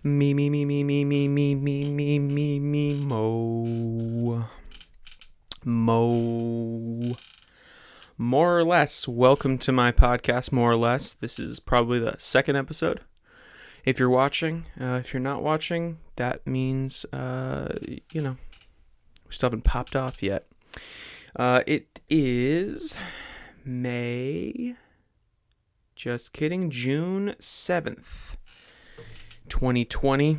Me, Mo. More or less, welcome to my podcast, More or Less. This is probably the second episode. If you're watching, if you're not watching, that means, we still haven't popped off yet. It is June 7th, 2020.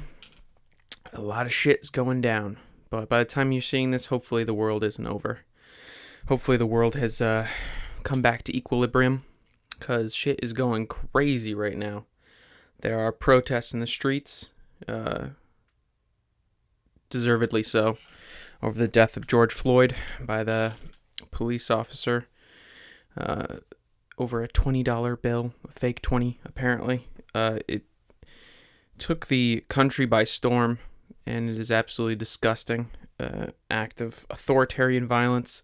A lot of shit's going down. But by the time you're seeing this, hopefully the world isn't over. Hopefully the world has come back to equilibrium, because shit is going crazy right now. There are protests in the streets, deservedly so, over the death of George Floyd by the police officer, over a $20 bill, a fake 20 apparently. It took the country by storm, and it is absolutely disgusting act of authoritarian violence,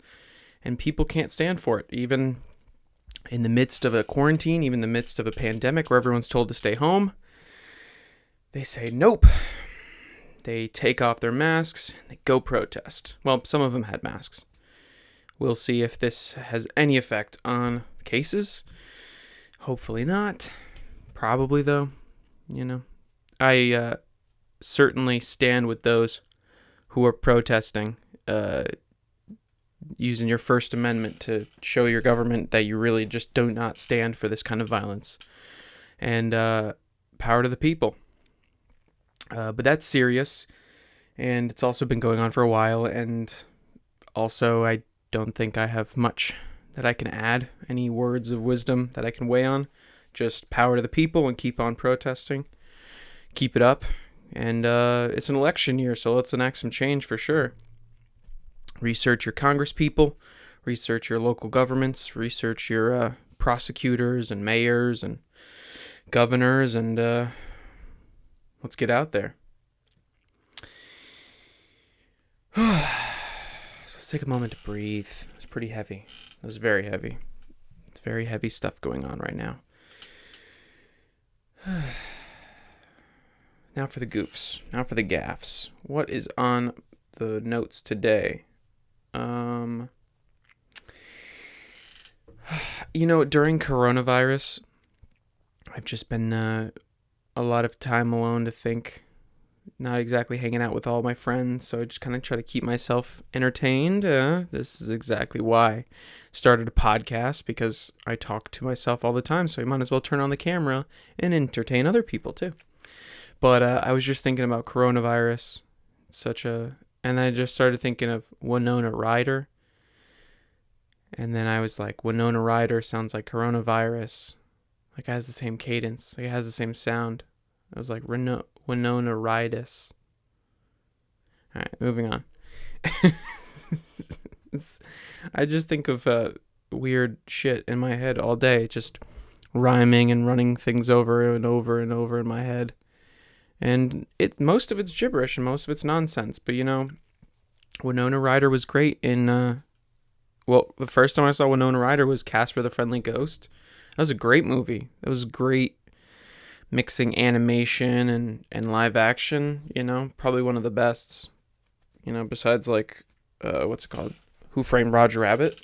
and people can't stand for it. Even in the midst of a quarantine, even in the midst of a pandemic where everyone's told to stay home, they say nope. They take off their masks, and they go protest. Well, some of them had masks. We'll see if this has any effect on cases. Hopefully not. Probably, though. I certainly stand with those who are protesting, using your First Amendment to show your government that you really just do not stand for this kind of violence. And power to the people. But that's serious, and it's also been going on for a while, and also I don't think I have much that I can add, any words of wisdom that I can weigh on. Just power to the people and keep on protesting. Keep it up. And it's an election year, so let's enact some change for sure. Research your Congress people, research your local governments, research your prosecutors and mayors and governors, and let's get out there. So let's take a moment to breathe. It's pretty heavy. It was very heavy. It's very heavy stuff going on right now. Now for the goofs. Now for the gaffs. What is on the notes today? During coronavirus, I've just been a lot of time alone to think, not exactly hanging out with all my friends, so I just kind of try to keep myself entertained. This is exactly why I started a podcast, because I talk to myself all the time, so I might as well turn on the camera and entertain other people too. But I was just thinking about coronavirus, and I just started thinking of Winona Ryder, and then I was like, Winona Ryder sounds like coronavirus. Like, it has the same cadence. Like, it has the same sound. I was like, Winona Ridus. All right, moving on. I just think of weird shit in my head all day, just rhyming and running things over and over and over in my head. And most of it's gibberish and most of it's nonsense. But, Winona Ryder was great in... the first time I saw Winona Ryder was Casper the Friendly Ghost. That was a great movie. It was great mixing animation and live action, probably one of the best, besides what's it called? Who Framed Roger Rabbit?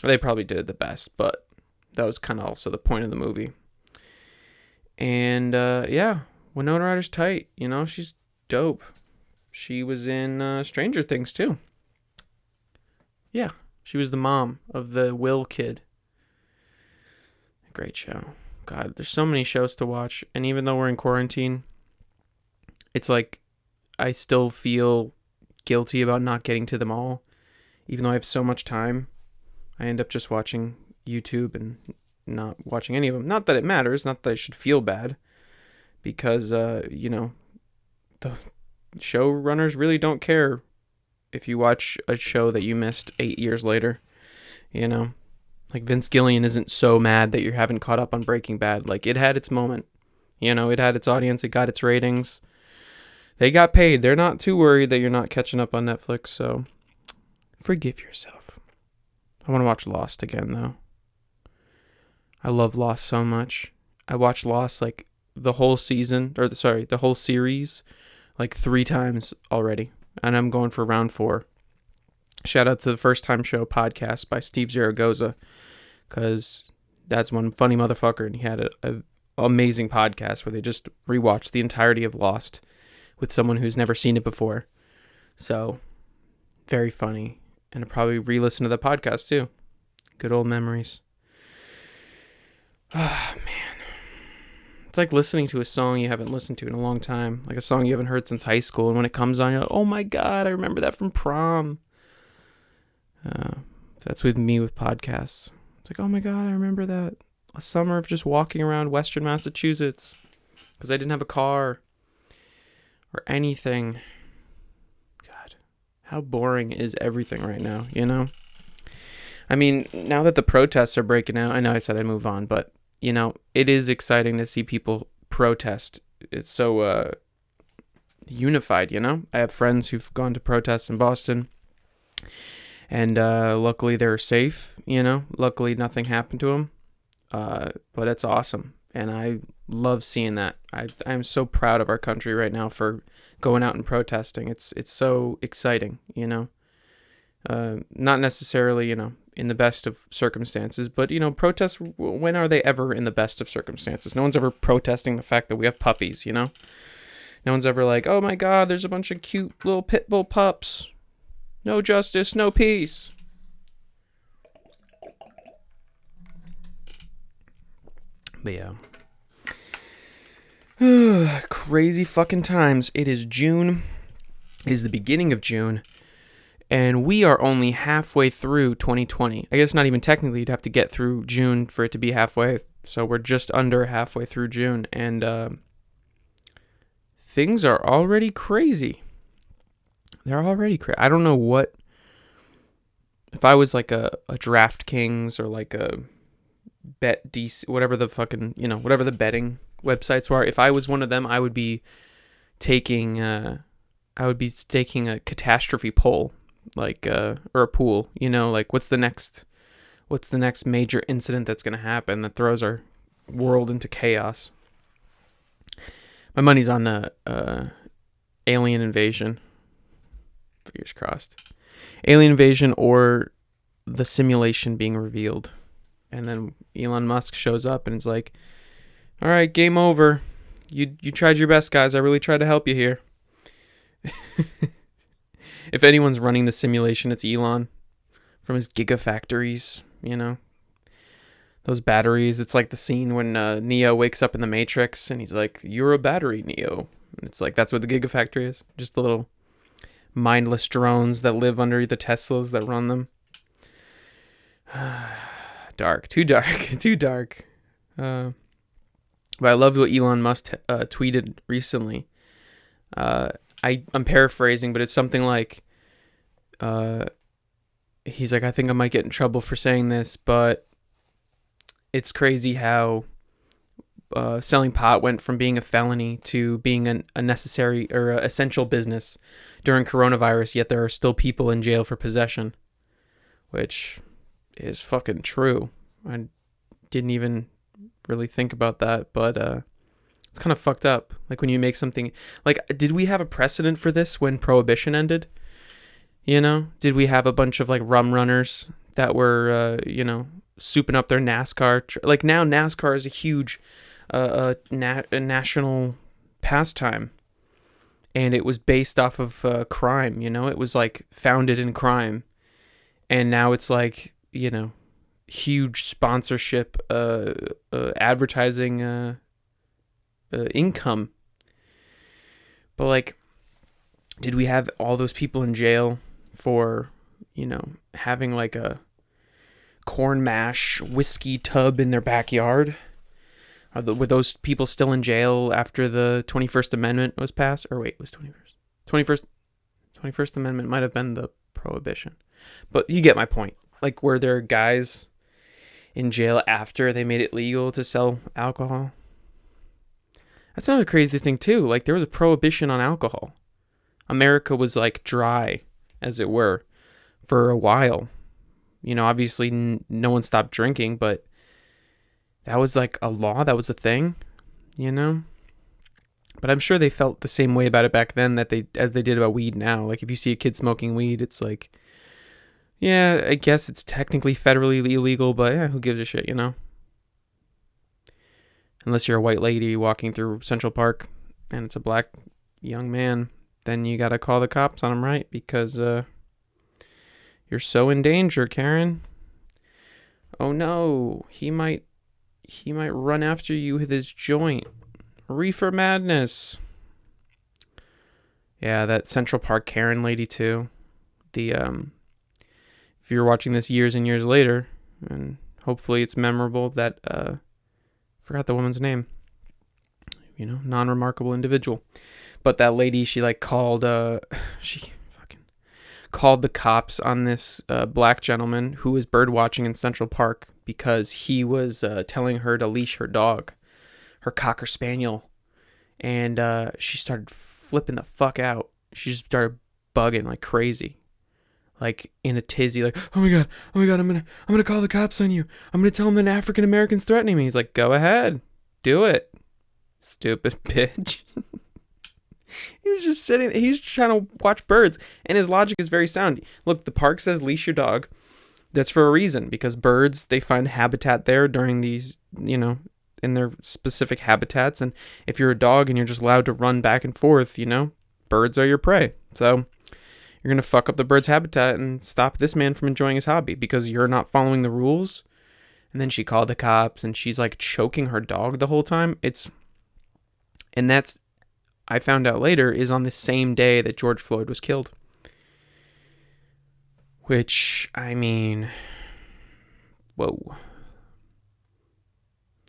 They probably did it the best, but that was kind of also the point of the movie. And Winona Ryder's tight, she's dope. She was in Stranger Things too. Yeah, she was the mom of the Will kid. Great show. God, there's so many shows to watch. And even though we're in quarantine, it's like I still feel guilty about not getting to them all. Even though I have so much time, I end up just watching YouTube and not watching any of them. Not that it matters. Not that I should feel bad. Because, the showrunners really don't care if you watch a show that you missed 8 years later. Like, Vince Gilligan isn't so mad that you haven't caught up on Breaking Bad. Like, it had its moment. It had its audience. It got its ratings. They got paid. They're not too worried that you're not catching up on Netflix, so forgive yourself. I want to watch Lost again, though. I love Lost so much. I watched Lost, the whole season, the whole series, like 3 times already, and I'm going for round 4. Shout out to the First Time Show podcast by Steve Zaragoza, because that's one funny motherfucker, and he had a amazing podcast where they just rewatched the entirety of Lost with someone who's never seen it before. So, very funny, and I'll probably re-listen to the podcast too. Good old memories. Ah, man. It's like listening to a song you haven't listened to in a long time, like a song you haven't heard since high school, and when it comes on, you're like, oh my god, I remember that from prom. That's with me with podcasts. It's like, oh my god, I remember that. A summer of just walking around Western Massachusetts because I didn't have a car or anything. God, how boring is everything right now, you know? I mean, now that the protests are breaking out, I know I said I'd move on, but, you know, it is exciting to see people protest. It's so unified, you know? I have friends who've gone to protests in Boston, and luckily they're safe, you know? Luckily nothing happened to them. But it's awesome, and I love seeing that. I'm so proud of our country right now for going out and protesting. It's so exciting, you know. Not necessarily, you know, in the best of circumstances, but, you know, protests, when are they ever in the best of circumstances? No one's ever protesting the fact that we have puppies, you know. No one's ever like, oh my god, there's a bunch of cute little pit bull pups. No justice, no peace. But yeah. Crazy fucking times. It is June. It is the beginning of June. And we are only halfway through 2020. I guess not even technically. You'd have to get through June for it to be halfway. So we're just under halfway through June. And things are already crazy. They're already crazy. I don't know what... If I was like a DraftKings or like a BetDC, whatever the fucking, you know, whatever the betting websites were, if I was one of them, I would be taking a catastrophe poll, like or a pool, you know, like what's the next major incident that's going to happen that throws our world into chaos. My money's on alien invasion. Fingers crossed. Alien invasion or the simulation being revealed. And then Elon Musk shows up and is like, all right, game over. You tried your best, guys. I really tried to help you here. If anyone's running the simulation, it's Elon from his gigafactories, you know. Those batteries. It's like the scene when Neo wakes up in the Matrix and he's like, you're a battery, Neo. And it's like, that's what the gigafactory is. Just the little mindless drones that live under the Teslas that run them. Dark. Too dark. But I loved what Elon Musk tweeted recently. I'm paraphrasing, but it's something like, he's like, I think I might get in trouble for saying this, but it's crazy how selling pot went from being a felony to being a necessary or a essential business during coronavirus, yet there are still people in jail for possession, which is fucking true. I didn't even really think about that, but it's kind of fucked up. Like when you make something, like, did we have a precedent for this when Prohibition ended? You know, did we have a bunch of like rum runners that were, you know, souping up their NASCAR? Like now NASCAR is a huge a national pastime, and it was based off of crime. You know, it was like founded in crime, and now it's like, you know, huge sponsorship, advertising, income. But like, did we have all those people in jail for, you know, having like a corn mash whiskey tub in their backyard? Were those people still in jail after the 21st Amendment was passed? Or wait, it was 21st Amendment might have been the Prohibition. But you get my point. Like, were there guys in jail after they made it legal to sell alcohol? That's another crazy thing too. Like, there was a prohibition on alcohol. America was like dry, as it were, for a while. You know, obviously no one stopped drinking, but that was like a law. That was a thing. you know? But I'm sure they felt the same way about it back then as they did about weed now. Like, if you see a kid smoking weed, it's like, yeah, I guess it's technically federally illegal, but yeah, who gives a shit, you know? Unless you're a white lady walking through Central Park and it's a black young man, then you gotta call the cops on him, right? Because you're so in danger, Karen. Oh no, he might run after you with his joint. Reefer madness. Yeah, that Central Park Karen lady too. The if you're watching this years and years later, and hopefully it's memorable, that forgot the woman's name. You know, non-remarkable individual. But that lady, she like called she fucking called the cops on this black gentleman who was bird watching in Central Park because he was telling her to leash her dog, her Cocker Spaniel, and she started flipping the fuck out. She just started bugging like crazy, like in a tizzy, like, oh my god, I'm gonna call the cops on you. I'm gonna tell them that African American's threatening me. He's like, go ahead, do it, stupid bitch. He was just sitting, he's trying to watch birds, and his logic is very sound. Look, the park says leash your dog. That's for a reason, because birds, they find habitat there during these, you know, in their specific habitats. And if you're a dog and you're just allowed to run back and forth, you know, birds are your prey. So you're going to fuck up the bird's habitat and stop this man from enjoying his hobby because you're not following the rules. And then she called the cops and she's like choking her dog the whole time. And that's, I found out later, is on the same day that George Floyd was killed. Which, I mean, whoa.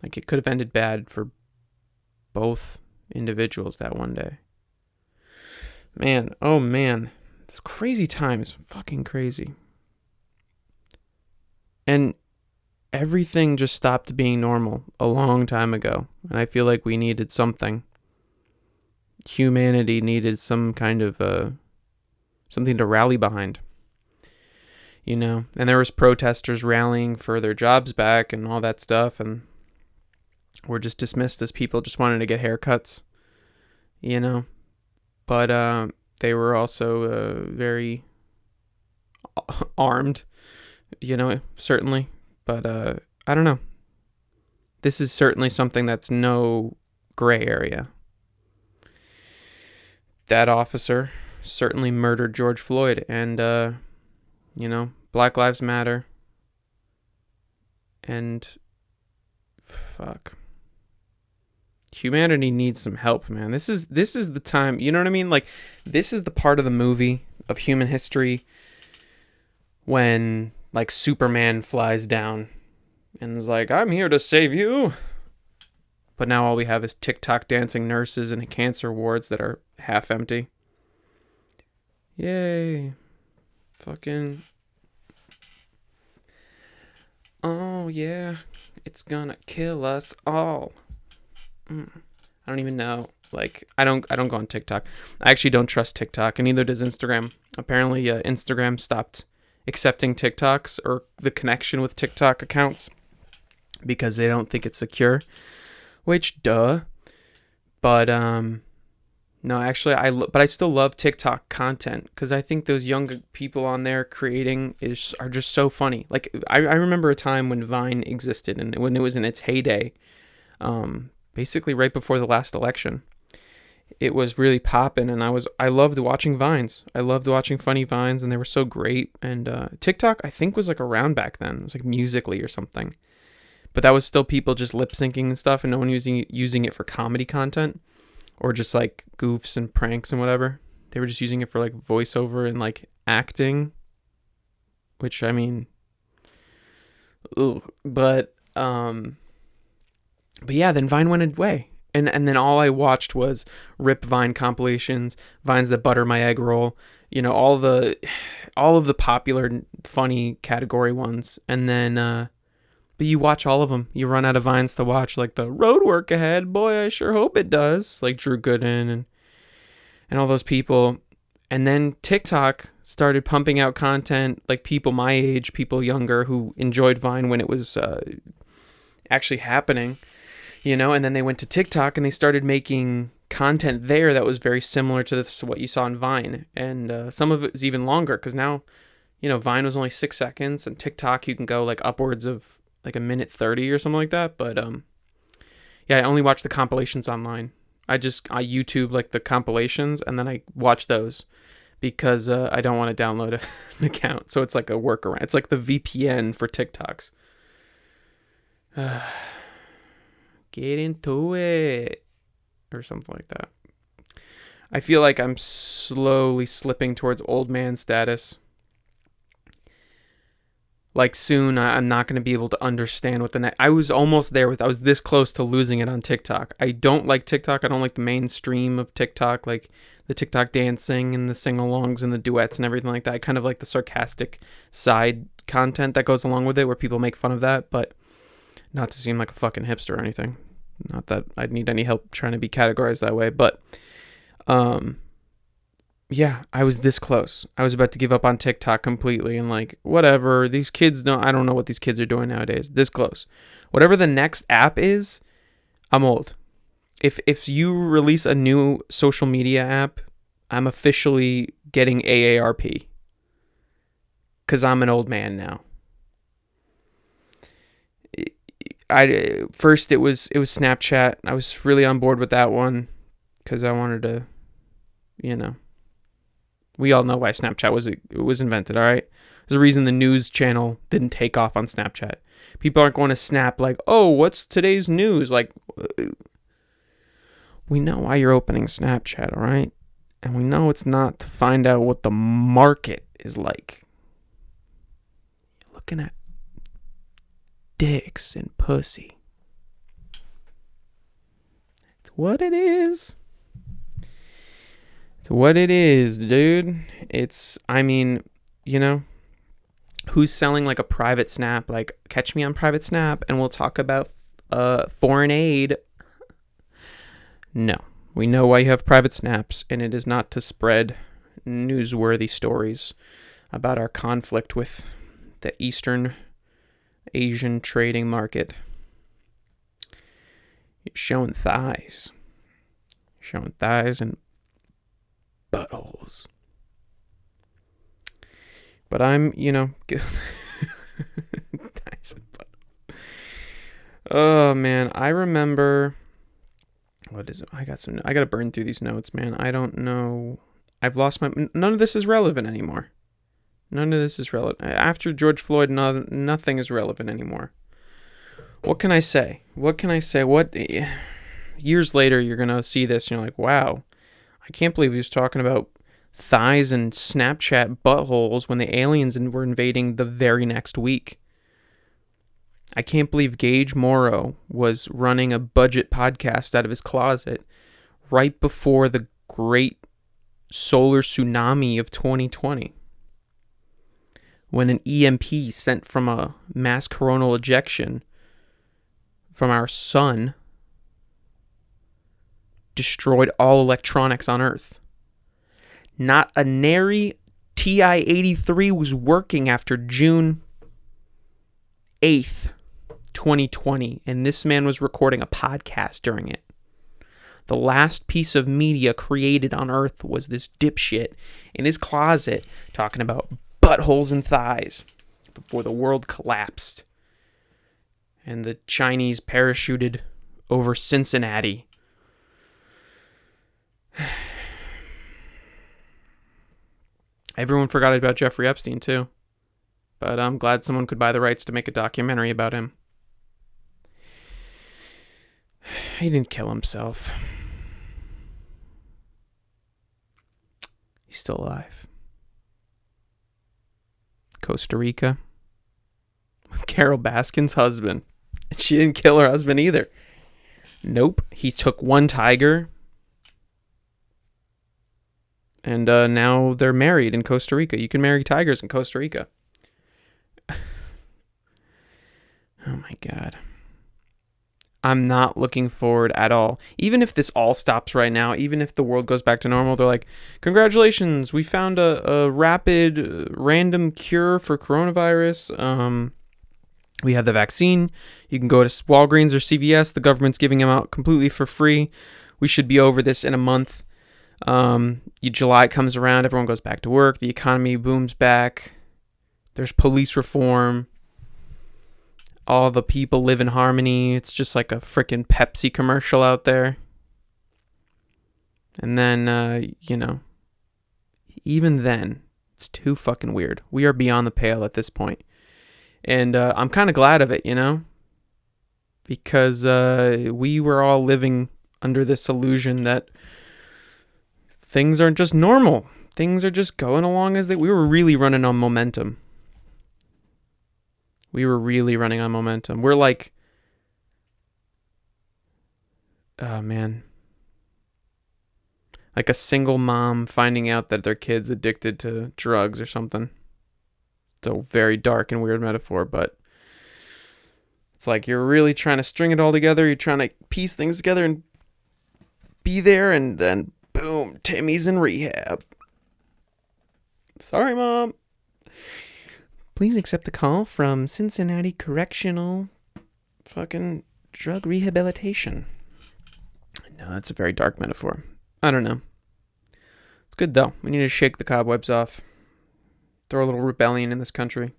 Like, it could have ended bad for both individuals that one day. Man, oh man. It's crazy time. It's fucking crazy. And everything just stopped being normal a long time ago. And I feel like we needed something. Humanity needed some kind of something to rally behind, you know. And there was protesters rallying for their jobs back and all that stuff, and were just dismissed as people just wanting to get haircuts, you know. But they were also very armed, you know, certainly. But I don't know. This is certainly something that's no gray area. That officer certainly murdered George Floyd, and, you know, Black Lives Matter, and fuck. Humanity needs some help, man. This is the time, you know what I mean? Like, this is the part of the movie of human history when, like, Superman flies down and is like, I'm here to save you. But now all we have is TikTok dancing nurses in cancer wards that are half empty. Yay. Fucking. Oh, yeah. It's gonna kill us all. I don't even know. Like, I don't go on TikTok. I actually don't trust TikTok, and neither does Instagram. Apparently, Instagram stopped accepting TikToks or the connection with TikTok accounts because they don't think it's secure. Which, duh. But, no, actually, but I still love TikTok content because I think those young people on there creating are just so funny. Like, I remember a time when Vine existed and when it was in its heyday, basically right before the last election. It was really popping, and I loved watching Vines. I loved watching funny Vines, and they were so great. And TikTok, I think, was like around back then. It was like Musical.ly or something. But that was still people just lip syncing and stuff, and no one using it for comedy content or just like goofs and pranks and whatever. They were just using it for like voiceover and like acting, which, I mean, ugh. But yeah, then Vine went away, and then all I watched was rip Vine compilations, Vines that butter my egg roll, you know, all of the popular funny category ones, and then. But you watch all of them. You run out of Vines to watch, like the road work ahead. Boy, I sure hope it does. Like Drew Gooden and all those people. And then TikTok started pumping out content, like people my age, people younger who enjoyed Vine when it was actually happening. And then they went to TikTok and they started making content there that was very similar to what you saw on Vine. And some of it is even longer because now, Vine was only 6 seconds, and TikTok you can go like upwards of like a minute 30 or something like that. But yeah, I only watch the compilations online. I YouTube like the compilations and then I watch those because I don't want to download an account. So it's like a workaround. It's like the VPN for TikToks. Get into it. Or something like that. I feel like I'm slowly slipping towards old man status. Like soon I'm not going to be able to understand what I was almost there I was this close to losing it on TikTok. I don't like TikTok. I don't like the mainstream of TikTok, like the TikTok dancing and the sing-alongs and the duets and everything like that. I kind of like the sarcastic side content that goes along with it where people make fun of that, but not to seem like a fucking hipster or anything. Not that I'd need any help trying to be categorized that way, but yeah, I was this close. I was about to give up on TikTok completely and like, whatever, these kids I don't know what these kids are doing nowadays. This close. Whatever the next app is, I'm old. If you release a new social media app, I'm officially getting AARP. Because I'm an old man now. First it was Snapchat. I was really on board with that one because I wanted to, we all know why Snapchat was invented, all right? There's a reason the news channel didn't take off on Snapchat. People aren't going to Snap like, oh, what's today's news? Like, we know why you're opening Snapchat, all right? And we know it's not to find out what the market is like. You're looking at dicks and pussy. It's what it is. It's what it is, dude. Who's selling like a private Snap? Like, catch me on private Snap and we'll talk about foreign aid. No. We know why you have private Snaps, and it is not to spread newsworthy stories about our conflict with the Eastern Asian trading market. You're showing thighs. Showing thighs and buttholes. But I'm, thighs and buttholes. Oh, man. I remember... What is it? I gotta burn through these notes, man. I don't know. I've lost none of this is relevant anymore. None of this is relevant. After George Floyd, nothing is relevant anymore. What can I say? What years later you're gonna see this and you're like, wow, I can't believe he was talking about thighs and Snapchat buttholes when the aliens were invading the very next week. I can't believe Gage Morrow was running a budget podcast out of his closet right before the great solar tsunami of 2020. When an EMP sent from a mass coronal ejection from our sun destroyed all electronics on Earth. Not a nary TI-83 was working after June 8th, 2020, and this man was recording a podcast during it. The last piece of media created on Earth was this dipshit in his closet talking about buttholes and thighs before the world collapsed and the Chinese parachuted over Cincinnati. Everyone forgot about Jeffrey Epstein too, but I'm glad someone could buy the rights to make a documentary about him. He didn't kill himself. He's still alive. Costa Rica with Carol Baskin's husband. And she didn't kill her husband either. Nope. He took one tiger. And now they're married in Costa Rica. You can marry tigers in Costa Rica. Oh my God. I'm not looking forward at all. Even if this all stops right now, even if the world goes back to normal, they're like, congratulations, we found a rapid random cure for coronavirus. We have the vaccine. You can go to Walgreens or CVS. The government's giving them out completely for free. We should be over this in a month. July comes around. Everyone goes back to work. The economy booms back. There's police reform. All the people live in harmony. It's just like a freaking Pepsi commercial out there. And then, even then, it's too fucking weird. We are beyond the pale at this point. And I'm kind of glad of it, because we were all living under this illusion that things aren't just normal. Things are just going along as they... We were really running on momentum. We're like... Oh, man. Like a single mom finding out that their kid's addicted to drugs or something. It's a very dark and weird metaphor, but it's like you're really trying to string it all together. You're trying to piece things together and be there, and then boom, Timmy's in rehab. Sorry, Mom. Please accept the call from Cincinnati Correctional fucking drug rehabilitation. No, that's a very dark metaphor. I don't know. It's good, though. We need to shake the cobwebs off. Throw a little rebellion in this country.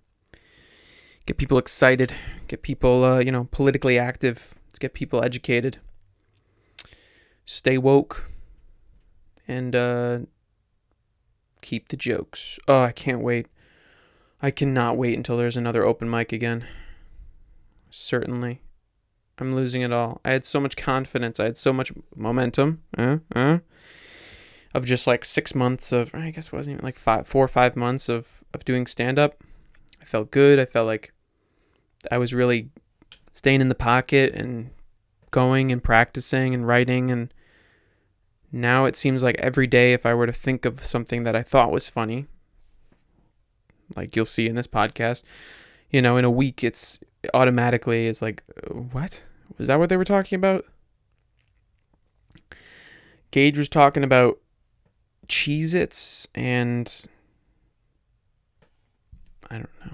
Get people excited. Get people, politically active. Let's get people educated. Stay woke. And keep the jokes. Oh, I can't wait. I cannot wait until there's another open mic again. Certainly. I'm losing it all. I had so much confidence. I had so much momentum. Of just like 6 months of, I guess it wasn't even like 4 or 5 months of doing stand-up. I felt good. I felt like I was really staying in the pocket and going and practicing and writing. And now it seems like every day, if I were to think of something that I thought was funny, like you'll see in this podcast, in a week, it's automatically, it's like, what? Was that what they were talking about? Gage was talking about Cheez-Its and I don't know.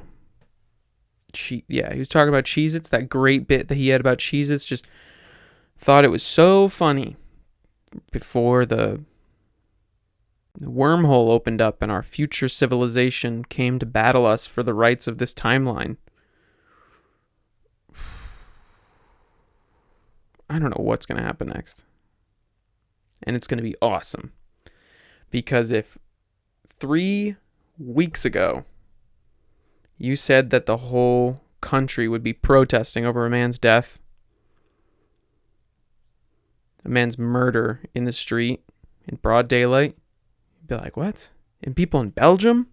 He was talking about Cheez-Its, that great bit that he had about Cheez-Its. Just thought it was so funny before the wormhole opened up and our future civilization came to battle us for the rights of this timeline. I don't know what's going to happen next. And it's going to be awesome. Because if 3 weeks ago you said that the whole country would be protesting over a man's death, a man's murder in the street in broad daylight, you'd be like, what? And people in Belgium?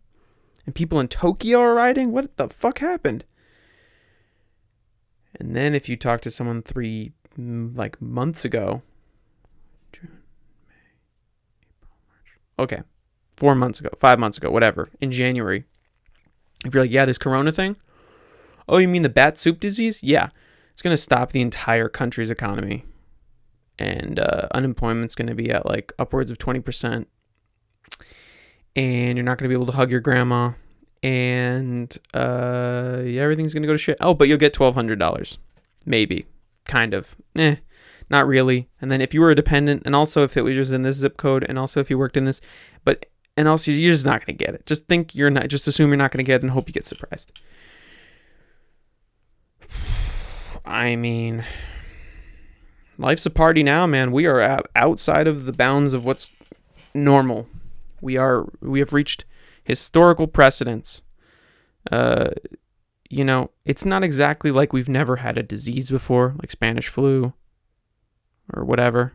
And people in Tokyo are rioting? What the fuck happened? And then if you talk to someone 3 months ago, okay, 4 months ago, 5 months ago, whatever, in January, if you're like, yeah, this corona thing, oh, you mean the bat soup disease? Yeah, it's going to stop the entire country's economy. And unemployment's going to be at like upwards of 20%. And you're not going to be able to hug your grandma. And everything's going to go to shit. Oh, but you'll get $1,200. Maybe. Kind of. Not really. And then if you were a dependent, and also if it was just in this zip code, and also if you worked in this, and also you're just not going to get it. Just assume you're not going to get it and hope you get surprised. I mean, life's a party now, man. We are outside of the bounds of what's normal. We have reached historical precedents. It's not exactly like we've never had a disease before, like Spanish flu or whatever,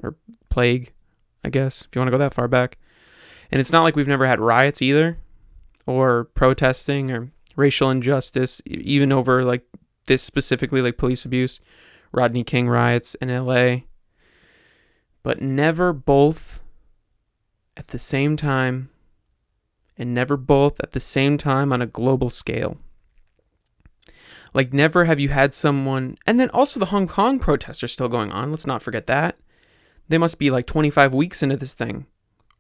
or plague, I guess, if you want to go that far back. And it's not like we've never had riots either, or protesting, or racial injustice, even over like this specifically, like police abuse, Rodney King riots in LA, but never both at the same time, and never both at the same time on a global scale. Like, never have you had someone... And then also the Hong Kong protests are still going on. Let's not forget that. They must be like 25 weeks into this thing.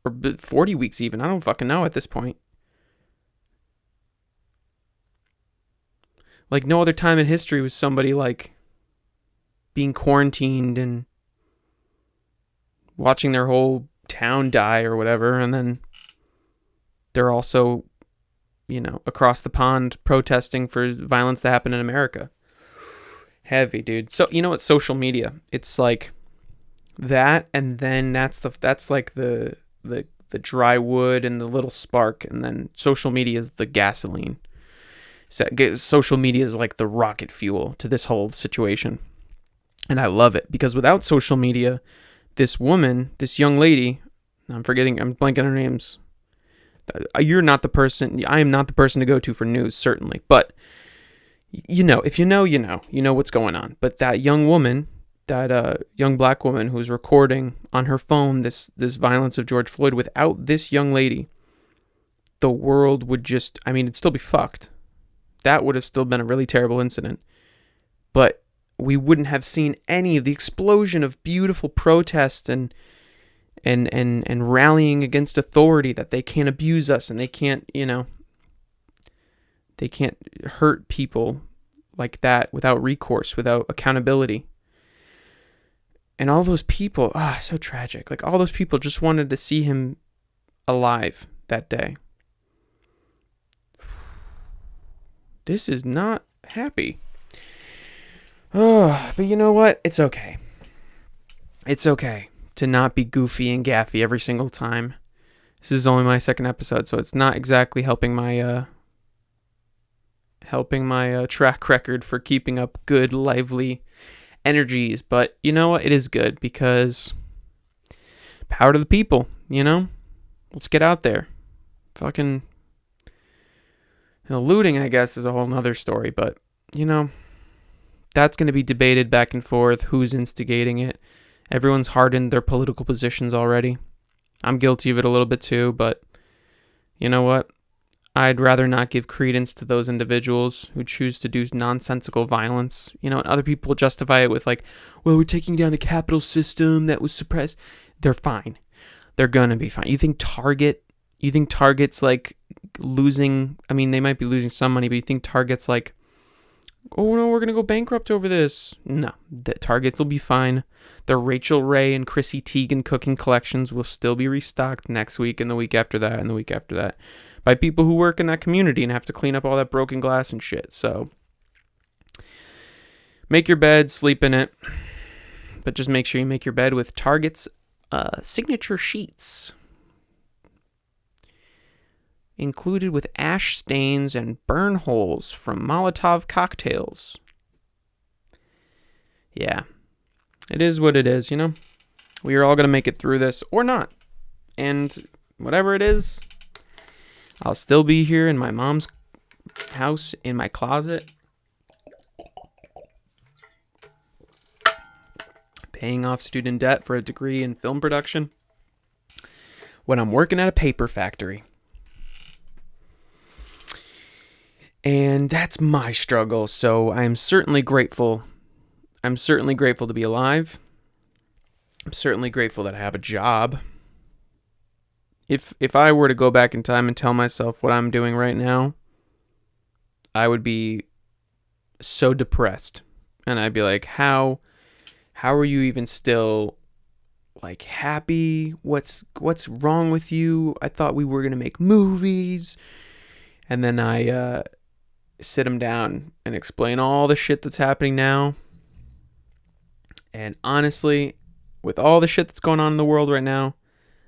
Or 40 weeks even. I don't fucking know at this point. Like no other time in history was somebody like being quarantined and watching their whole town die or whatever, and then they're also, across the pond protesting for violence that happened in America. Heavy, dude. So you know what? Social media. It's like that, and then that's like the dry wood and the little spark, and then social media is the gasoline. Social media is like the rocket fuel to this whole situation. And I love it because without social media, this young lady, I'm blanking on her names. You're not the person, I am not the person to go to for news, certainly. But, if you know what's going on. But that young woman, that young black woman who's recording on her phone this violence of George Floyd, without this young lady, the world would it'd still be fucked. That would have still been a really terrible incident. But we wouldn't have seen any of the explosion of beautiful protest and rallying against authority, that they can't abuse us and they can't hurt people like that without recourse, without accountability. And all those people, so tragic. Like all those people just wanted to see him alive that day. This is not happy. Oh, but you know what? It's okay. It's okay to not be goofy and gaffy every single time. This is only my second episode, so it's not exactly helping my track record for keeping up good, lively energies. But you know what? It is good because power to the people, Let's get out there. Fucking looting, I guess, is a whole nother story, but, that's going to be debated back and forth, who's instigating it. Everyone's hardened their political positions already. I'm guilty of it a little bit too, but you know what? I'd rather not give credence to those individuals who choose to do nonsensical violence. And other people justify it with like, well, we're taking down the capital system that was suppressed. They're fine. They're going to be fine. You think Target's like losing, they might be losing some money, but you think Target's like, oh no, we're going to go bankrupt over this. No, the Target will be fine. The Rachel Ray and Chrissy Teigen cooking collections will still be restocked next week and the week after that and the week after that by people who work in that community and have to clean up all that broken glass and shit. So make your bed, sleep in it, but just make sure you make your bed with Target's signature sheets, included with ash stains and burn holes from Molotov cocktails. Yeah, it is what it is, We are all going to make it through this, or not. And whatever it is, I'll still be here in my mom's house, in my closet, paying off student debt for a degree in film production, when I'm working at a paper factory. And that's my struggle, so I'm certainly grateful. I'm certainly grateful to be alive. I'm certainly grateful that I have a job. If I were to go back in time and tell myself what I'm doing right now, I would be so depressed. And I'd be like, how are you even still like happy? What's wrong with you? I thought we were going to make movies. And then I sit him down and explain all the shit that's happening now. And honestly, with all the shit that's going on in the world right now,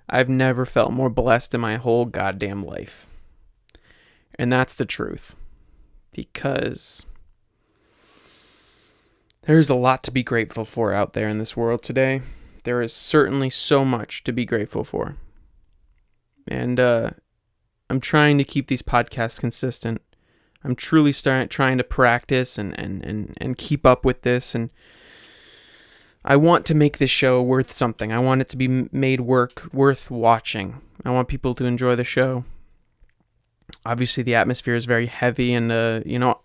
I've never felt more blessed in my whole goddamn life. And that's the truth. Because there's a lot to be grateful for out there in this world today. There is certainly so much to be grateful for. And I'm trying to keep these podcasts consistent. I'm truly trying to practice and keep up with this. And I want to make this show worth something. I want it to be made worth watching. I want people to enjoy the show. Obviously, the atmosphere is very heavy, and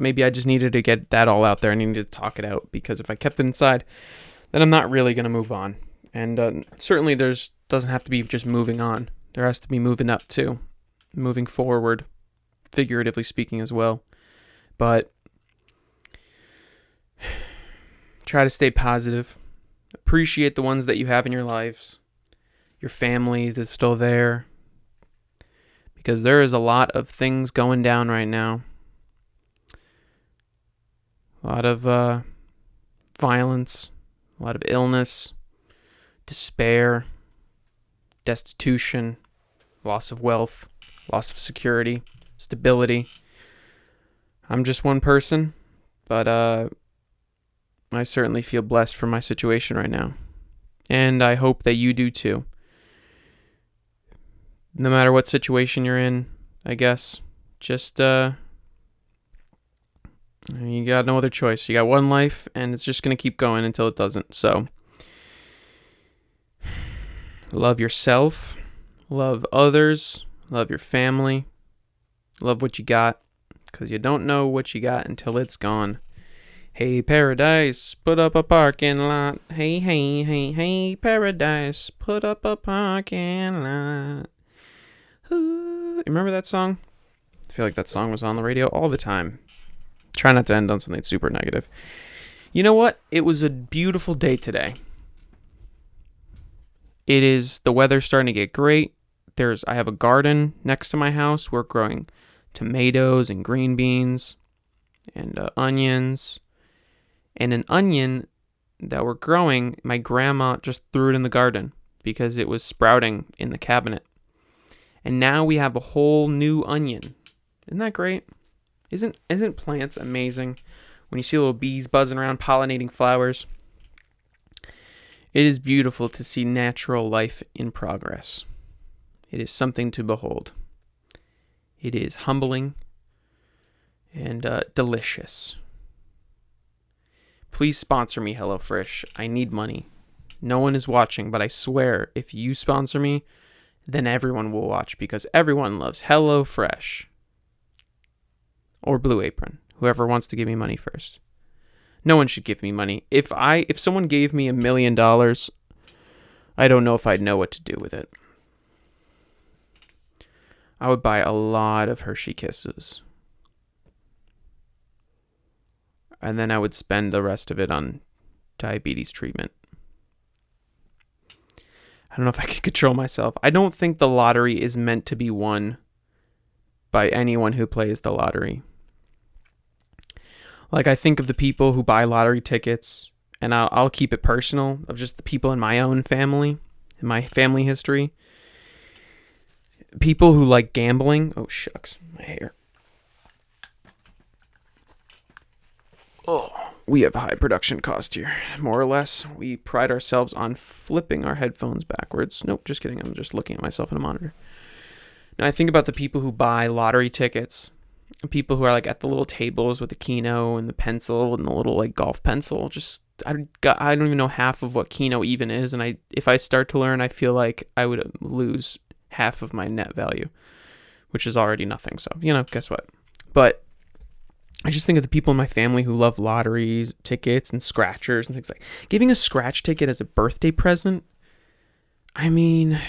maybe I just needed to get that all out there. I needed to talk it out, because if I kept it inside, then I'm not really going to move on. And certainly doesn't have to be just moving on. There has to be moving up too, moving forward, figuratively speaking as well. But Try to stay positive. Appreciate the ones that you have in your lives. Your family that's still there. Because there is a lot of things going down right now. A lot of violence. A lot of illness. Despair. Destitution. Loss of wealth. Loss of security. Stability. I'm just one person. But I certainly feel blessed for my situation right now. And I hope that you do too. No matter what situation you're in, I guess, just, you got no other choice. You got one life, and it's just going to keep going until it doesn't. So, love yourself, love others, love your family, love what you got, because you don't know what you got until it's gone. Hey, paradise, put up a parking lot. Hey, hey, hey, hey, paradise, put up a parking lot. Ooh, remember that song? I feel like that song was on the radio all the time. Try not to end on something super negative. You know what? It was a beautiful day today. The weather's starting to get great. I have a garden next to my house. We're growing tomatoes and green beans and onions. And an onion that we're growing, my grandma just threw it in the garden because it was sprouting in the cabinet. And now we have a whole new onion. Isn't that great? Isn't plants amazing? When you see little bees buzzing around pollinating flowers. It is beautiful to see natural life in progress. It is something to behold. It is humbling and delicious. Please sponsor me, HelloFresh. I need money. No one is watching, but I swear, if you sponsor me, then everyone will watch because everyone loves HelloFresh. Or Blue Apron. Whoever wants to give me money first. No one should give me money. If someone gave me $1 million, I don't know if I'd know what to do with it. I would buy a lot of Hershey Kisses. And then I would spend the rest of it on diabetes treatment. I don't know if I can control myself. I don't think the lottery is meant to be won by anyone who plays the lottery. Like, I think of the people who buy lottery tickets, and I'll keep it personal, of just the people in my own family, in my family history. People who like gambling. Oh, shucks, my hair. Oh, we have high production cost here, more or less. We pride ourselves on flipping our headphones backwards. Nope, just kidding. I'm just looking at myself in a monitor. Now, I think about the people who buy lottery tickets. People who are like at the little tables with the Keno and the pencil and the little like golf pencil. I don't even know half of what Keno even is. And if I start to learn, I feel like I would lose half of my net value, which is already nothing. So, guess what? But I just think of the people in my family who love lotteries, tickets, and scratchers and things like giving a scratch ticket as a birthday present. I mean,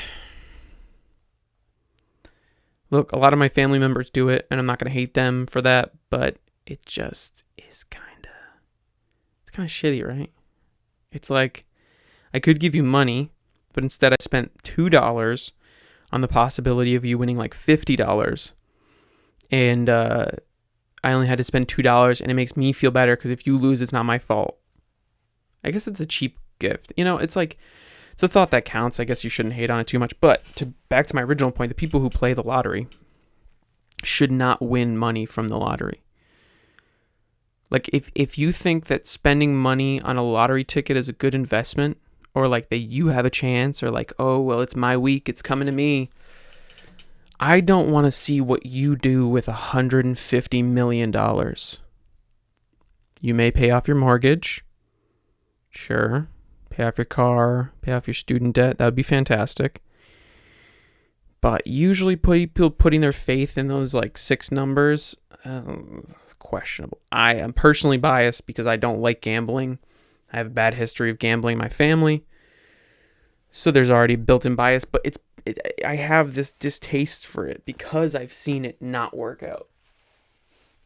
look, a lot of my family members do it, and I'm not going to hate them for that, but it just is kind of shitty, right? It's like, I could give you money, but instead I spent $2 on the possibility of you winning like $50, and I only had to spend $2, and it makes me feel better because if you lose, it's not my fault. I guess it's a cheap gift. It's like, it's a thought that counts. I guess you shouldn't hate on it too much. But back to my original point, the people who play the lottery should not win money from the lottery. Like, if you think that spending money on a lottery ticket is a good investment, or like that you have a chance, or like, oh, well, it's my week, it's coming to me. I don't want to see what you do with $150 million. You may pay off your mortgage. Sure. Pay off your car. Pay off your student debt. That would be fantastic. But usually people putting their faith in those like 6 numbers, questionable. I am personally biased because I don't like gambling. I have a bad history of gambling in my family. So there's already built-in bias, but I have this distaste for it because I've seen it not work out.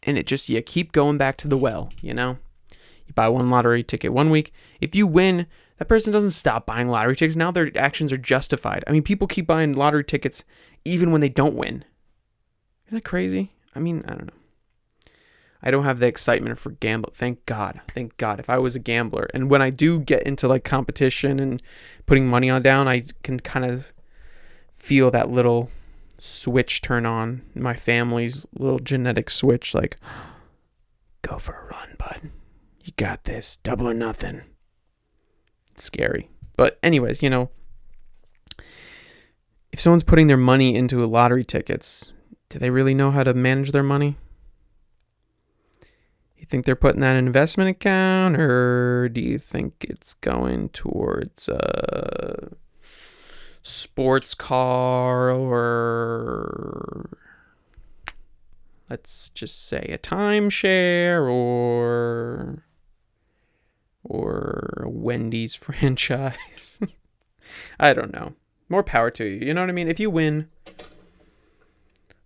And you keep going back to the well, You buy one lottery ticket one week. If you win, that person doesn't stop buying lottery tickets. Now their actions are justified. I mean, people keep buying lottery tickets even when they don't win. Isn't that crazy? I mean, I don't know. I don't have the excitement for gambling. Thank God. Thank God. If I was a gambler, and when I do get into like competition and putting money on down, I can kind of feel that little switch turn on, my family's little genetic switch, like, go for a run, bud. You got this. Double or nothing. It's scary. But anyways, if someone's putting their money into lottery tickets, do they really know how to manage their money? You think they're putting that in an investment account, or do you think it's going towards a sports car, or let's just say a timeshare, or a Wendy's franchise? I don't know. More power to you. You know what I mean? If you win,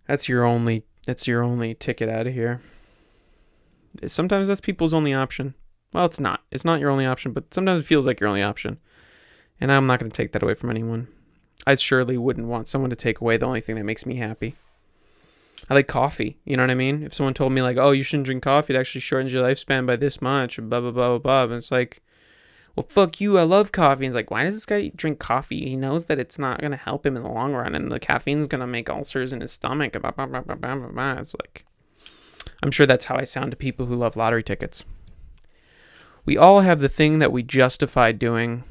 that's your only ticket out of here. Sometimes that's people's only option. Well, it's not. It's not your only option, but sometimes it feels like your only option. And I'm not going to take that away from anyone. I surely wouldn't want someone to take away the only thing that makes me happy. I like coffee. You know what I mean? If someone told me like, oh, you shouldn't drink coffee, it actually shortens your lifespan by this much, blah, blah, blah, blah, blah. And it's like, well, fuck you. I love coffee. And it's like, why does this guy drink coffee? He knows that it's not going to help him in the long run. And the caffeine's going to make ulcers in his stomach. Blah, blah, blah, blah, blah, blah, blah. It's like, I'm sure that's how I sound to people who love lottery tickets. We all have the thing that we justify doing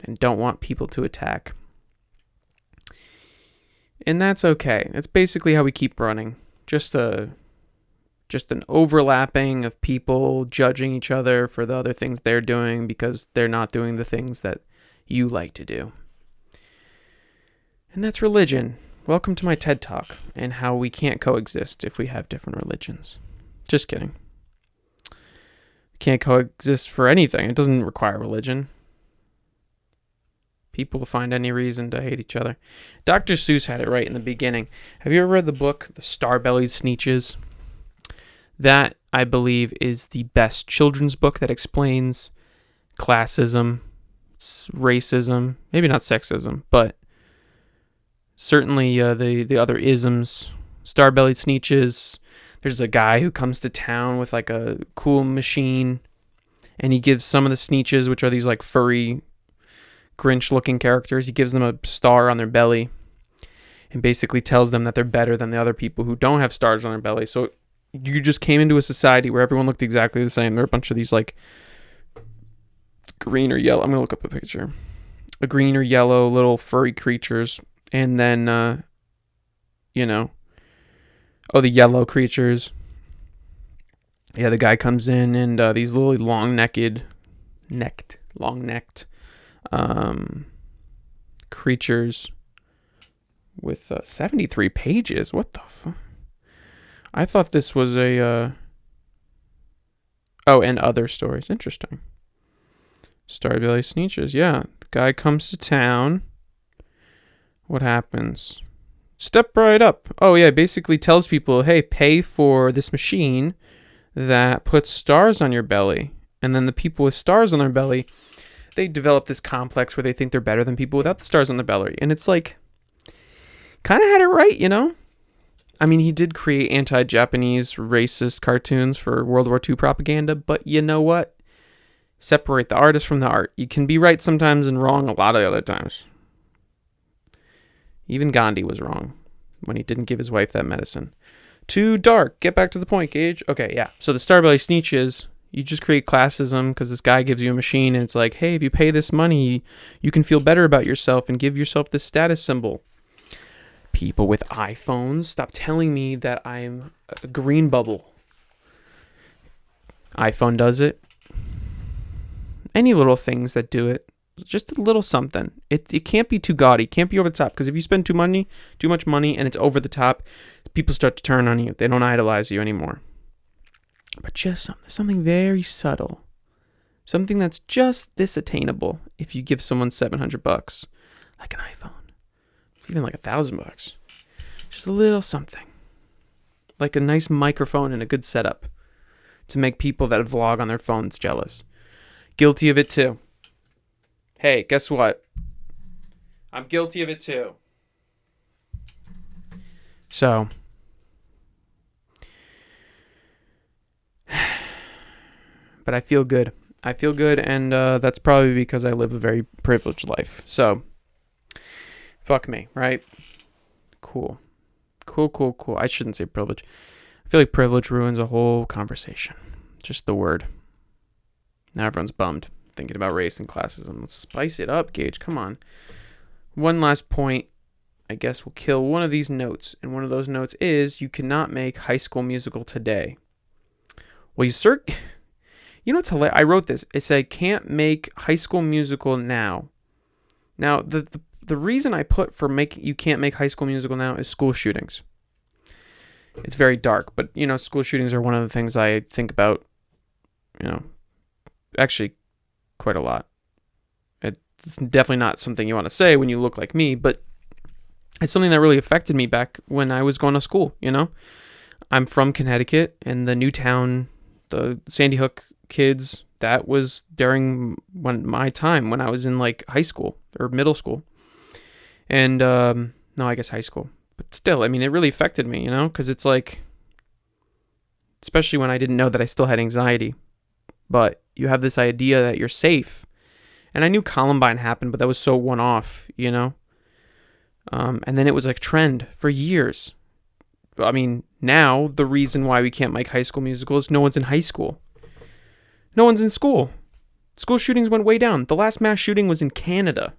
and don't want people to attack. And that's okay. That's basically how we keep running. Just an overlapping of people judging each other for the other things they're doing because they're not doing the things that you like to do. And that's religion. Welcome to my TED Talk and how we can't coexist if we have different religions. Just kidding. Can't coexist for anything. It doesn't require religion. People find any reason to hate each other. Dr. Seuss had it right in the beginning. Have you ever read the book, The Star-Bellied Sneetches? That, I believe, is the best children's book that explains classism, racism, maybe not sexism, but certainly the other isms. Star-Bellied Sneetches. There's a guy who comes to town with like a cool machine, and he gives some of the Sneetches, which are these like furry Grinch-looking characters, he gives them a star on their belly and basically tells them that they're better than the other people who don't have stars on their belly. So you just came into a society where everyone looked exactly the same. There are a bunch of these like green or yellow. I'm going to look up a picture. A green or yellow little furry creatures. And then, the yellow creatures. Yeah, the guy comes in and these little long-necked creatures with 73 pages. What the fuck? I thought this was a and other stories. Interesting. Star-Bellied Sneetches. Yeah, the guy comes to town. What happens? Step right up. Oh yeah, basically tells people, hey, pay for this machine that puts stars on your belly. And then the people with stars on their belly, they develop this complex where they think they're better than people without the stars on their belly. And it's like, kind of had it right, I mean, he did create anti-Japanese racist cartoons for World War II propaganda, but you know what? Separate the artist from the art. You can be right sometimes and wrong a lot of the other times. Even Gandhi was wrong when he didn't give his wife that medicine. Too dark. Get back to the point, Gage. Okay, yeah. So the Star-Bellied Sneetches, you just create classism because this guy gives you a machine and it's like, hey, if you pay this money, you can feel better about yourself and give yourself this status symbol. People with iPhones, stop telling me that I'm a green bubble. iPhone does it. Any little things that do it. Just a little something. It can't be too gaudy. It can't be over the top. Because if you spend too much money and it's over the top, people start to turn on you. They don't idolize you anymore. But just something very subtle. Something that's just this attainable if you give someone $700. Like an iPhone. Even like $1,000. Just a little something. Like a nice microphone and a good setup. to make people that vlog on their phones jealous. Guilty of it too. Hey, guess what? I'm guilty of it too. So, but I feel good. I feel good, and that's probably because I live a very privileged life. So, fuck me, right? Cool. I shouldn't say privilege. I feel like privilege ruins a whole conversation. Just the word. Now everyone's bummed, thinking about race and classism. Let's spice it up, Gage. Come on. One last point. I guess we'll kill one of these notes. And one of those notes is you cannot make High School Musical today. Well, you know what's hilarious? I wrote this. It said can't make High School Musical now. Now, the reason I put for you can't make High School Musical now is school shootings. It's very dark, but school shootings are one of the things I think about, actually quite a lot. It's definitely not something you want to say when you look like me, but it's something that really affected me back when I was going to school, I'm from Connecticut, and the Newtown, the Sandy Hook kids, that was during my time when I was in like high school or middle school. And, no, I guess high school. But still, it really affected me, because it's like, especially when I didn't know that I still had anxiety. But you have this idea that you're safe. And I knew Columbine happened, but that was so one-off, And then it was like trend for years. Now the reason why we can't make High School Musical is no one's in high school. No one's in school. School shootings went way down. The last mass shooting was in Canada.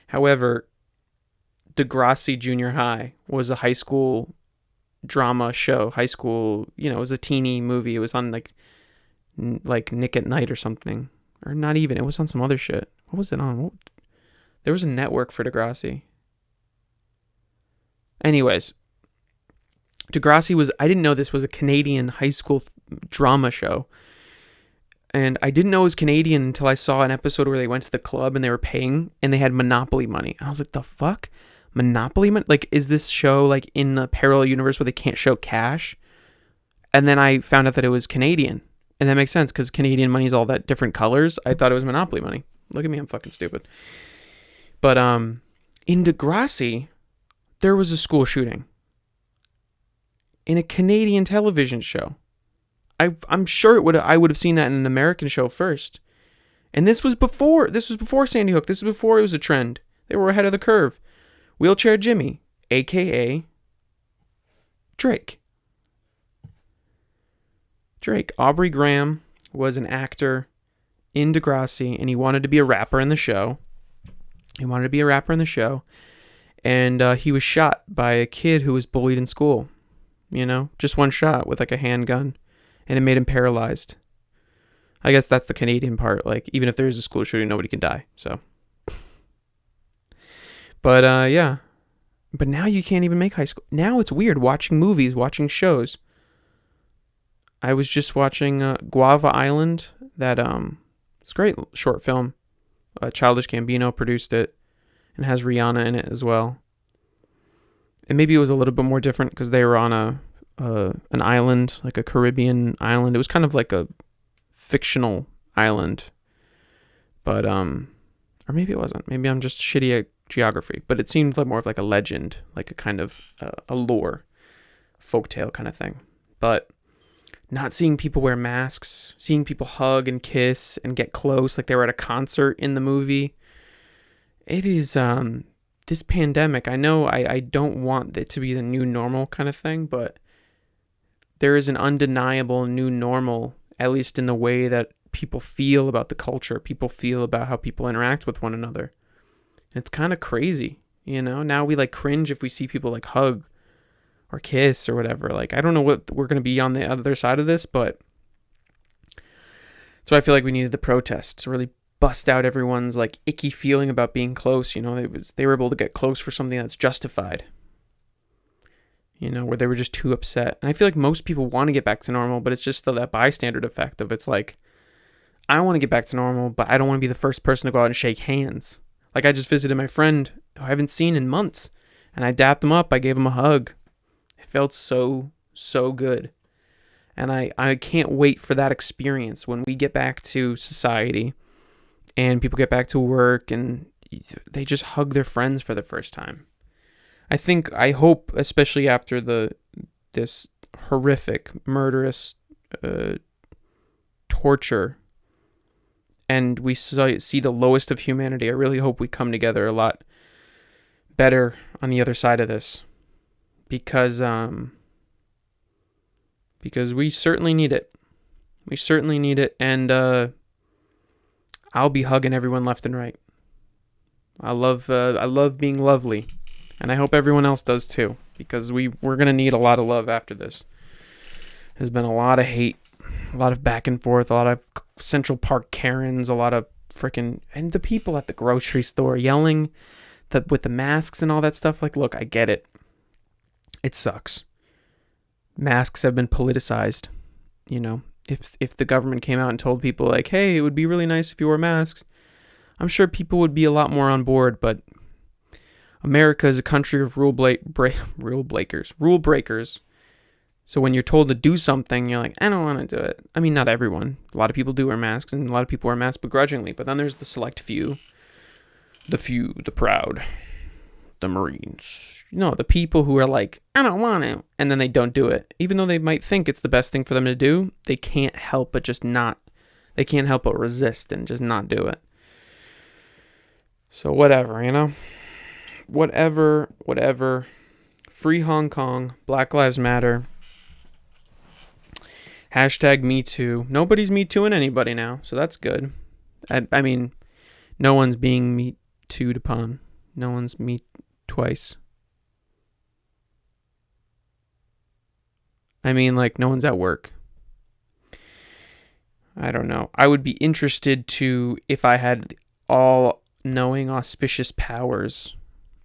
However, Degrassi Junior High was a high school drama show. High school, it was a teeny movie. It was on like Nick at Night or something. Or not even. It was on some other shit. What was it on? There was a network for Degrassi. Anyways, Degrassi I didn't know this was a Canadian high school drama show. And I didn't know it was Canadian until I saw an episode where they went to the club and they were paying and they had Monopoly money. I was like, the fuck? Monopoly money? Like, is this show like in the parallel universe where they can't show cash? And then I found out that it was Canadian. And that makes sense because Canadian money is all that different colors. I thought it was Monopoly money. Look at me, I'm fucking stupid. But in Degrassi, there was a school shooting in a Canadian television show. I'm sure I would have seen that in an American show first. And this was before Sandy Hook. This was before it was a trend. They were ahead of the curve. Wheelchair Jimmy, a.k.a. Drake. Aubrey Graham was an actor in Degrassi, and he wanted to be a rapper in the show. And he was shot by a kid who was bullied in school. Just one shot with like a handgun. And it made him paralyzed. I guess that's the Canadian part. Like, even if there is a school shooting, nobody can die. So, but yeah. But now you can't even make high school. Now it's weird watching movies, watching shows. I was just watching Guava Island. That it's a great short film. Childish Gambino produced it, and has Rihanna in it as well. And maybe it was a little bit more different because they were on an island, like a Caribbean island. It was kind of like a fictional island, but or maybe it wasn't. Maybe I'm just shitty at geography. But it seemed like more of like a legend, like a kind of a lore, folktale kind of thing. But not seeing people wear masks, seeing people hug and kiss and get close like they were at a concert in the movie. It is this pandemic. I know I don't want it to be the new normal kind of thing, but there is an undeniable new normal, at least in the way that people feel about the culture, people feel about how people interact with one another. It's kind of crazy, Now we like cringe if we see people like hug or kiss or whatever. Like, I don't know what we're going to be on the other side of this, but so I feel like we needed the protests to really bust out everyone's like icky feeling about being close. They were able to get close for something that's justified. Where they were just too upset. And I feel like most people want to get back to normal, but it's just that bystander effect of it's like, I want to get back to normal, but I don't want to be the first person to go out and shake hands. Like, I just visited my friend who I haven't seen in months, and I dapped him up. I gave him a hug. It felt so, so good. And I can't wait for that experience when we get back to society and people get back to work and they just hug their friends for the first time. I hope, especially after this horrific, murderous torture, and we see the lowest of humanity, I really hope we come together a lot better on the other side of this, because we certainly need it. We certainly need it, and I'll be hugging everyone left and right. I love being lovely, and I hope everyone else does too, because we're gonna need a lot of love after this. There's been a lot of hate, a lot of back and forth, a lot of Central Park Karens, a lot of freaking, and the people at the grocery store yelling with the masks and all that stuff. Like, look, I get it. It sucks. Masks have been politicized. You know, if the government came out and told people like, hey, it would be really nice if you wore masks, I'm sure people would be a lot more on board. But America is a country of rule breakers. So when you're told to do something, you're like, I don't want to do it. I mean, not everyone. A lot of people do wear masks, and a lot of people wear masks begrudgingly. But then there's the select few. The proud. The Marines. The people who are like, I don't want to. And then they don't do it. Even though they might think it's the best thing for them to do, they can't help but they can't help but resist and just not do it. So whatever, Whatever. Free Hong Kong. Black Lives Matter. Hashtag Me Too. Nobody's Me Tooing anybody now, so that's good. I mean, no one's being Me Too'd upon. No one's Me twice. I mean, like, no one's at work. I don't know. I would be interested to, if I had all-knowing auspicious powers,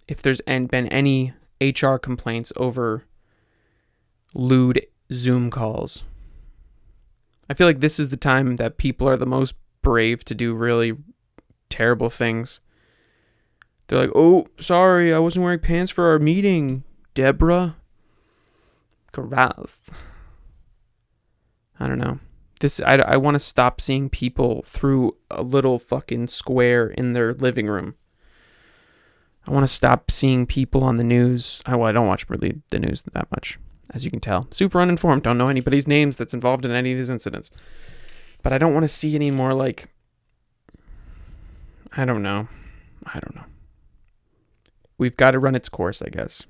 if there's been any HR complaints over lewd Zoom calls. I feel like this is the time that people are the most brave to do really terrible things. They're like, oh, sorry, I wasn't wearing pants for our meeting, Deborah. Gross. I don't know. I want to stop seeing people through a little fucking square in their living room. I want to stop seeing people on the news. I don't watch really the news that much, as you can tell. Super uninformed. Don't know anybody's names that's involved in any of these incidents. But I don't want to see any more like... I don't know. We've got to run its course, I guess.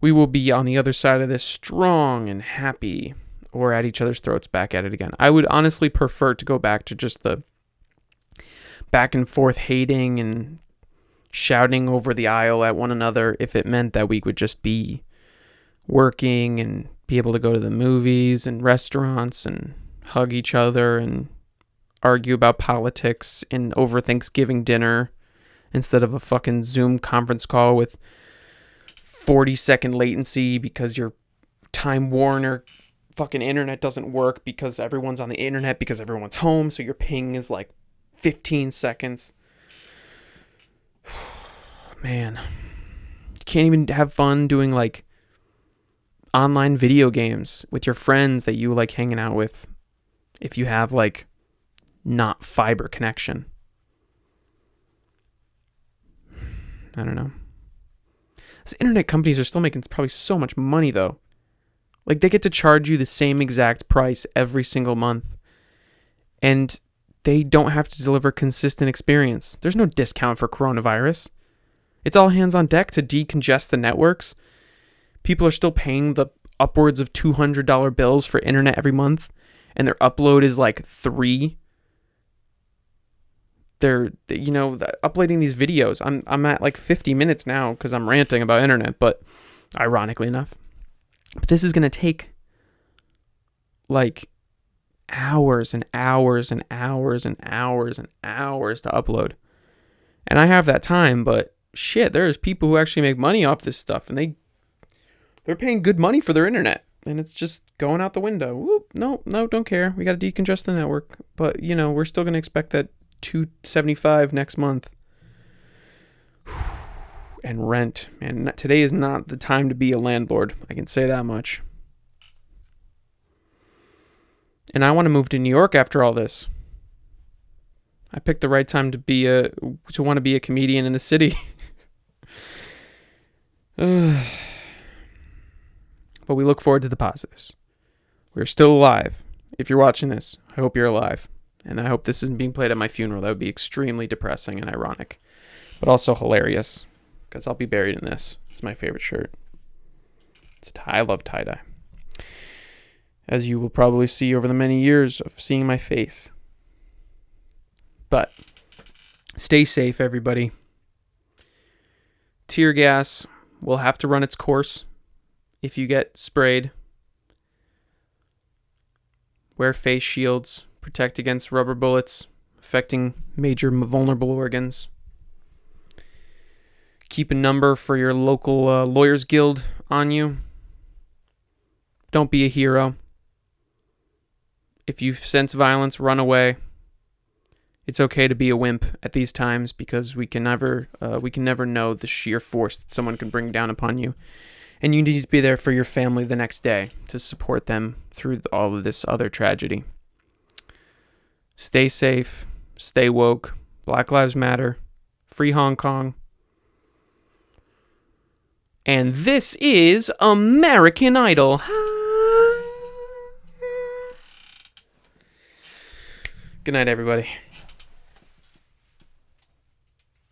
We will be on the other side of this strong and happy, or at each other's throats back at it again. I would honestly prefer to go back to just the back and forth hating and shouting over the aisle at one another if it meant that we would just be working and be able to go to the movies and restaurants and hug each other and argue about politics and over Thanksgiving dinner instead of a fucking Zoom conference call with 40-second latency because your Time Warner fucking internet doesn't work because everyone's on the internet because everyone's home, so your ping is like 15 seconds. Man, you can't even have fun doing like online video games with your friends that you like hanging out with if you have like not fiber connection. I don't know. These internet companies are still making probably so much money though. Like they get to charge you the same exact price every single month. And they don't have to deliver consistent experience. There's no discount for coronavirus. It's all hands on deck to decongest the networks. People are still paying the upwards of $200 bills for internet every month, and their upload is like $3. They're uploading these videos. I'm at like 50 minutes now because I'm ranting about internet, but ironically enough. But this is going to take like hours and hours and hours and hours and hours to upload. And I have that time, but shit, there's people who actually make money off this stuff, and they're paying good money for their internet, and it's just going out the window. Whoop, no, don't care. We got to decongest the network, but we're still going to expect that $275 next month. And rent. And today is not the time to be a landlord. I can say that much. And I want to move to New York after all this. I picked the right time to want to be a comedian in the city. But we look forward to the positives. We're still alive. If you're watching this, I hope you're alive. And I hope this isn't being played at my funeral. That would be extremely depressing and ironic. But also hilarious. Because I'll be buried in this. It's my favorite shirt. I love tie-dye. As you will probably see over the many years of seeing my face. But stay safe, everybody. Tear gas will have to run its course if you get sprayed. Wear face shields. Protect against rubber bullets affecting major vulnerable organs. Keep a number for your local lawyers guild on you. Don't be a hero. If you sense violence, run away. It's okay to be a wimp at these times because we can never know the sheer force that someone can bring down upon you. And you need to be there for your family the next day to support them through all of this other tragedy. Stay safe. Stay woke. Black Lives Matter. Free Hong Kong. And this is American Idol. Good night, everybody.